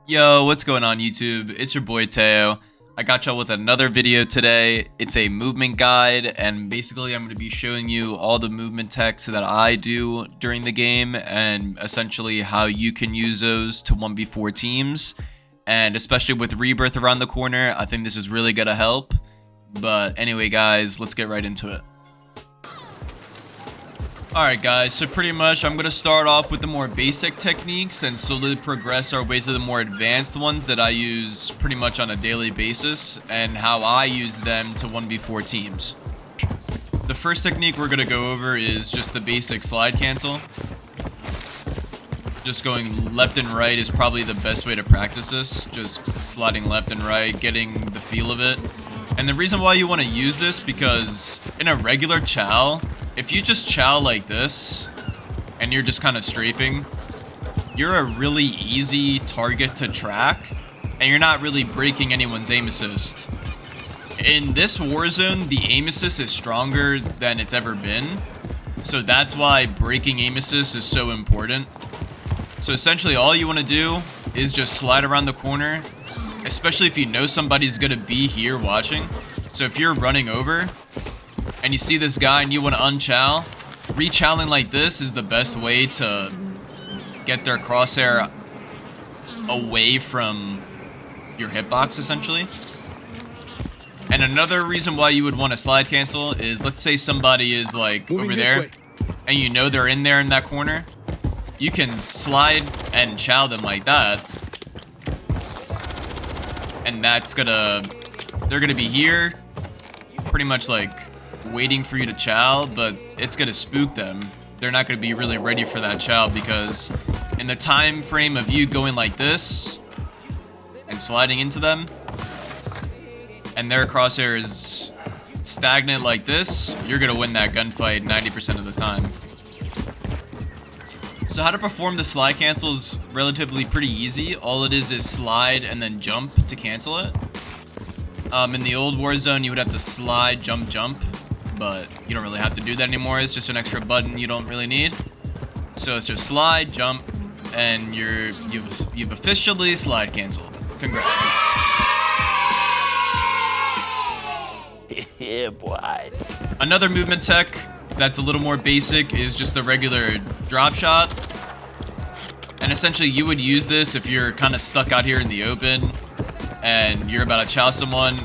Yo, what's going on YouTube? It's your boy Teoo. I got y'all with another video today. It's a movement guide, and basically I'm going to be showing you all the movement techs that I do during the game and essentially how you can use those to 1v4 teams. And especially with Rebirth around the corner, I think this is really going to help. But anyway guys, let's get right into it. Alright guys, so pretty much I'm going to start off with the more basic techniques and slowly progress our way to the more advanced ones that I use pretty much on a daily basis and how I use them to 1v4 teams. The first technique we're going to go over is just the basic slide cancel. Just going left and right is probably the best way to practice this. Just sliding left and right, getting the feel of it. And the reason why you want to use this, because in a regular chow, if you just chow like this, and you're just kind of strafing, you're a really easy target to track, and you're not really breaking anyone's aim assist. In this Warzone, the aim assist is stronger than it's ever been, so that's why breaking aim assist is so important. So essentially, all you want to do is just slide around the corner, especially if you know somebody's going to be here watching. So if you're running over, and you see this guy and you want to unchow, rechowing like this is the best way to get their crosshair away from your hitbox, essentially. And another reason why you would want to slide cancel is, let's say somebody is like over there, and you know they're in there in that corner. You can slide and chow them like that. And that's they're gonna be here, pretty much like waiting for you to chow, but it's gonna spook them. They're not gonna be really ready for that chow, because in the time frame of you going like this and sliding into them and their crosshair is stagnant like this, you're gonna win that gunfight 90% of the time. So how to perform the slide cancel is relatively pretty easy. All it is slide and then jump to cancel it. In the old Warzone, you would have to slide, jump, jump, but you don't really have to do that anymore. It's just an extra button you don't really need. So it's just slide, jump, and you've officially slide canceled. Congrats. Yeah, boy. Another movement tech that's a little more basic is just the regular drop shot. And essentially you would use this if you're kind of stuck out here in the open and you're about to chow someone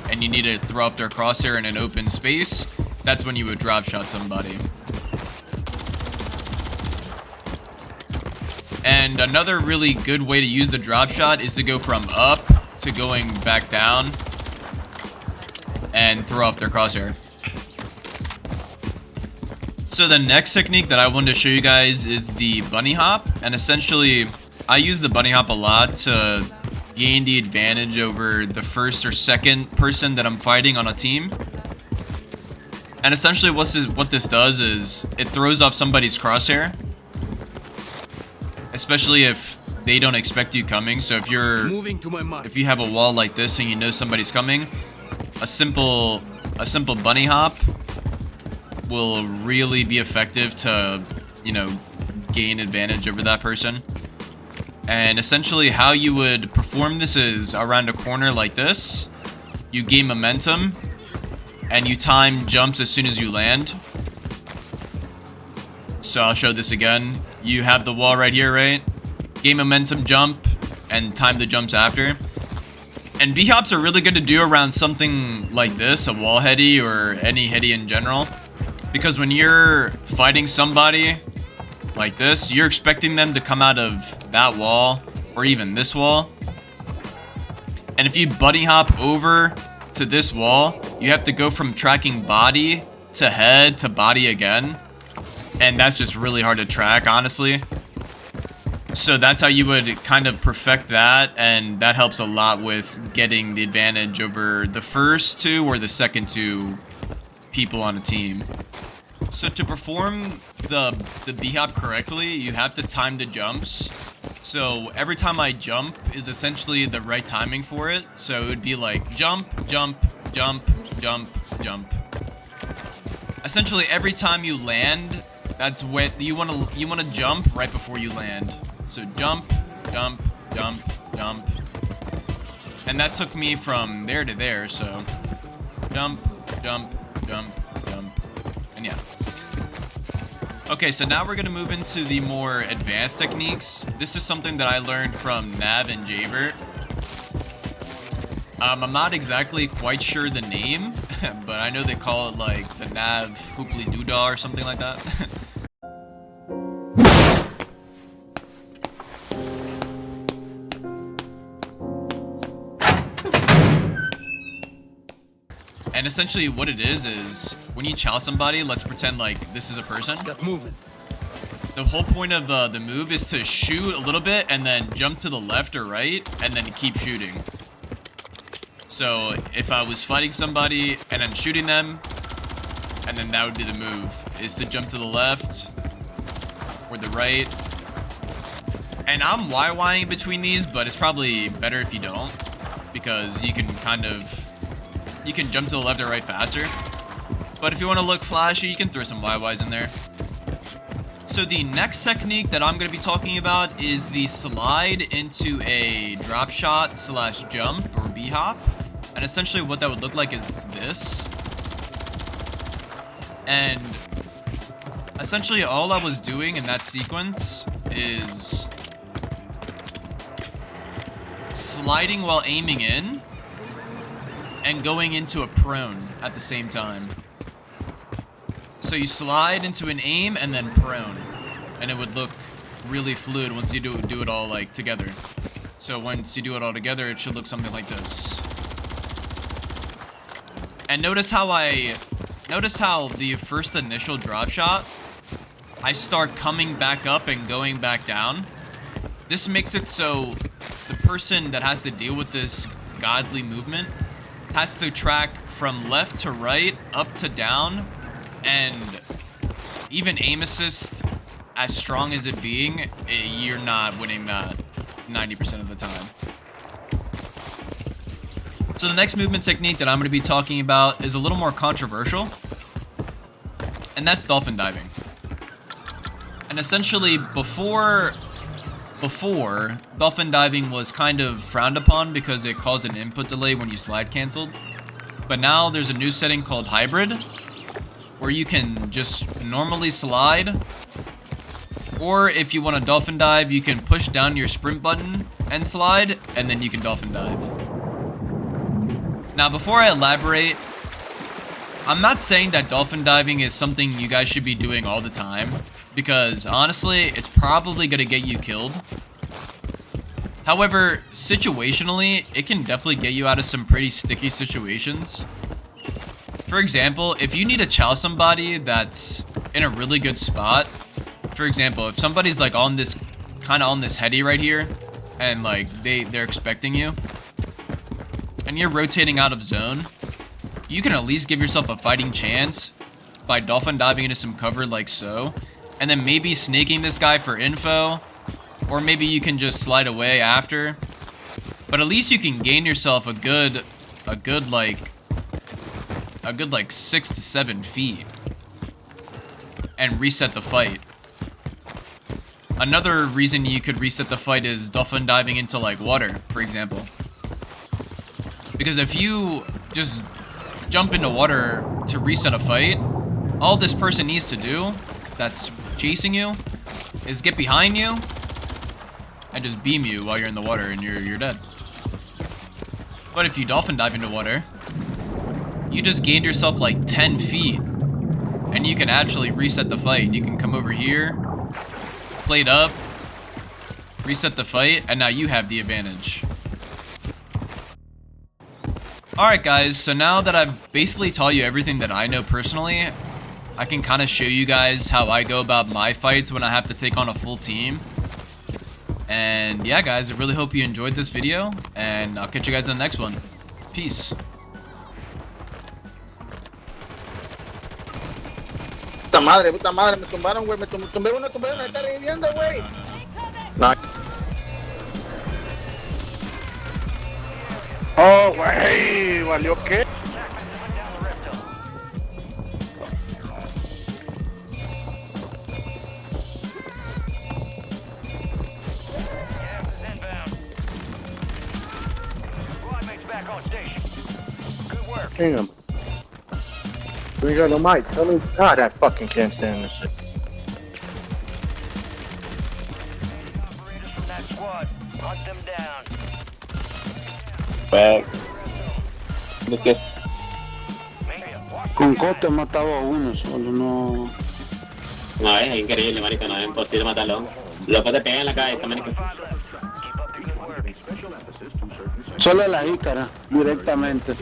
and you need to throw up their crosshair in an open space. That's when you would drop shot somebody. And another really good way to use the drop shot is to go from up to going back down and throw up their crosshair. So the next technique that I wanted to show you guys is the bunny hop. And essentially, I use the bunny hop a lot to gain the advantage over the first or second person that I'm fighting on a team. And essentially what this does is it throws off somebody's crosshair, especially if they don't expect you coming. So if you have a wall like this and you know somebody's coming, a simple bunny hop will really be effective to, you know, gain advantage over that person. And essentially how you would perform this is around a corner like this. You gain momentum and you time jumps as soon as you land. So I'll show this again. You have the wall right here, right? Gain momentum, jump, and time the jumps after. And B-hops are really good to do around something like this, a wall heady or any heady in general. Because when you're fighting somebody like this, you're expecting them to come out of that wall or even this wall. And if you bunny hop over to this wall, you have to go from tracking body to head to body again. And that's just really hard to track, honestly. So that's how you would kind of perfect that, and that helps a lot with getting the advantage over the first two or the second two people on a team. So to perform the B-hop correctly, you have to time the jumps. So every time I jump is essentially the right timing for it. So it would be like jump, jump, jump, jump, jump. Essentially every time you land, that's when you want to jump right before you land. So jump, jump, jump, jump. And that took me from there to there, so jump, jump, jump, jump, and yeah. Okay, so now we're gonna move into the more advanced techniques. This is something that I learned from nahv and Jaybert. I'm not exactly quite sure the name, but I know they call it like the nahv hooply doodah or something like that. And essentially what it is when you chow somebody, let's pretend like this is a person. Got movement. The whole point of the move is to shoot a little bit and then jump to the left or right and then keep shooting. So if I was fighting somebody and I'm shooting them, and then that would be the move, is to jump to the left or the right. And I'm YYing between these, but it's probably better if you don't, because you can you can jump to the left or right faster. But if you want to look flashy, you can throw some YYs in there. So the next technique that I'm going to be talking about is the slide into a drop shot / jump or B-hop. And essentially what that would look like is this. And essentially all I was doing in that sequence is sliding while aiming in and going into a prone at the same time. So you slide into an aim and then prone, and it would look really fluid once you do it all like together. So once you do it all together, it should look something like this. And notice how the first initial drop shot, I start coming back up and going back down. This makes it so the person that has to deal with this godly movement has to track from left to right, up to down, and even aim assist, as strong as it being, you're not winning that 90% of the time. So the next movement technique that I'm going to be talking about is a little more controversial, and that's dolphin diving. And essentially before dolphin diving was kind of frowned upon because it caused an input delay when you slide canceled. But now there's a new setting called hybrid, where you can just normally slide, or if you want to dolphin dive, you can push down your sprint button and slide, and then you can dolphin dive. Now before I elaborate, I'm not saying that dolphin diving is something you guys should be doing all the time, because honestly, it's probably going to get you killed. However, situationally, it can definitely get you out of some pretty sticky situations. For example, if you need to chow somebody that's in a really good spot, for example, if somebody's like on this, kind of on this heady right here, and like they're expecting you, and you're rotating out of zone, you can at least give yourself a fighting chance by dolphin diving into some cover like so, and then maybe snaking this guy for info, or maybe you can just slide away after. But at least you can gain yourself a good like 6 to 7 feet and reset the fight. Another reason you could reset the fight is dolphin diving into like water, for example. Because if you just jump into water to reset a fight, all this person needs to do that's chasing you is get behind you and just beam you while you're in the water, and you're dead. But if you dolphin dive into water, you just gained yourself like 10 feet, and you can actually reset the fight. You can come over here, plate up, reset the fight, and now you have the advantage. Alright guys, so now that I've basically taught you everything that I know personally, I can kind of show you guys how I go about my fights when I have to take on a full team. And yeah guys, I really hope you enjoyed this video, and I'll catch you guys in the next one. Peace. Puta madre, me tumbaron, güey, me tumbé uno, me está reviviendo, güey. No. Oh, güey, ¿valió qué? Gas is inbound. back on station. Good work. Damn. We ain't got no mic. Tell me. God, I fucking can't stand this shit. Operators from that squad. Hunt them down. Back. Let's get. Con cote he matado a uno solo, no. No, es increíble, marico, no es imposible matarlo. Loco te pega en la cabeza, marico. Keep up the good work. Solo la jícara, directamente.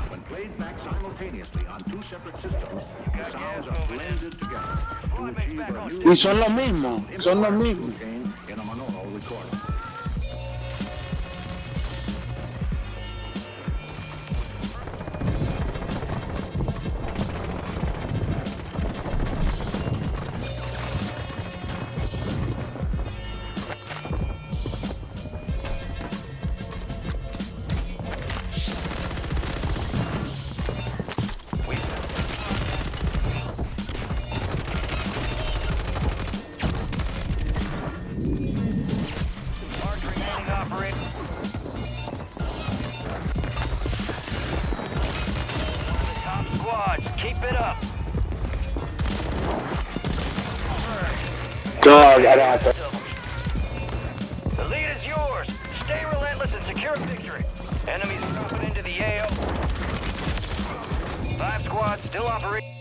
When played back simultaneously on two separate systems, the sounds are blended together to achieve a new Y son los mismos, son los mismos. game in a monaural recorder. Mark remaining operator. Top squad, keep it up. God, I got to. The lead is yours. Stay relentless and secure victory. Enemies dropping into the AO. 5 squads still operating.